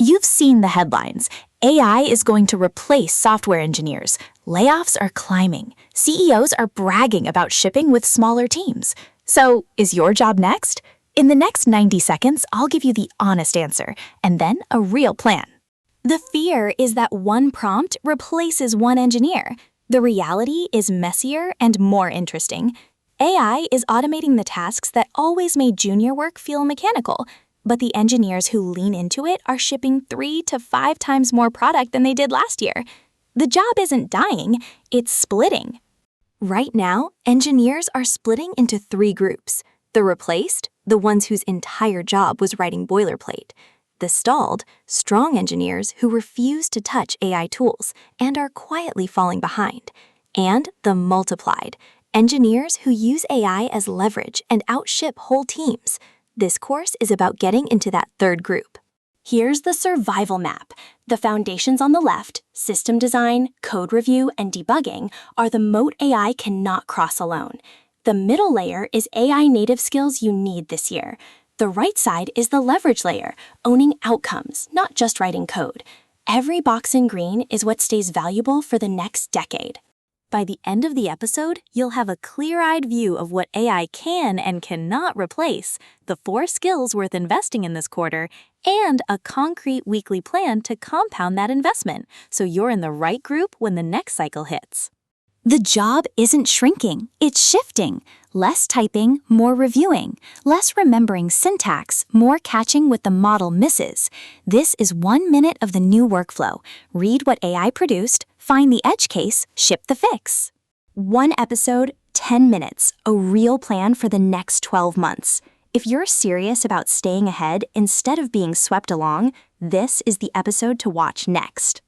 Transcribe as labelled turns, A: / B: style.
A: You've seen the headlines. AI is going to replace software engineers. Layoffs are climbing. CEOs are bragging about shipping with smaller teams. So, is your job next? In the next 90 seconds, I'll give you the honest answer, and then a real plan. The fear is that one prompt replaces one engineer. The reality is messier and more interesting. AI is automating the tasks that always made junior work feel mechanical. But the engineers who lean into it are shipping 3 to 5 times more product than they did last year. The job isn't dying, it's splitting. Right now, engineers are splitting into 3 groups. The replaced, the ones whose entire job was writing boilerplate. The stalled, strong engineers who refuse to touch AI tools and are quietly falling behind. And the multiplied, engineers who use AI as leverage and outship whole teams. This course is about getting into that third group. Here's the survival map. The foundations on the left, system design, code review, and debugging, are the moat AI cannot cross alone. The middle layer is AI native skills you need this year. The right side is the leverage layer, owning outcomes, not just writing code. Every box in green is what stays valuable for the next decade. By the end of the episode, you'll have a clear-eyed view of what AI can and cannot replace, the 4 skills worth investing in this quarter, and a concrete weekly plan to compound that investment, so you're in the right group when the next cycle hits. The job isn't shrinking, it's shifting. Less typing, more reviewing. Less remembering syntax, more catching what the model misses. This is 1 minute of the new workflow. Read what AI produced, find the edge case, ship the fix. 1 episode, 10 minutes, a real plan for the next 12 months. If you're serious about staying ahead instead of being swept along, this is the episode to watch next.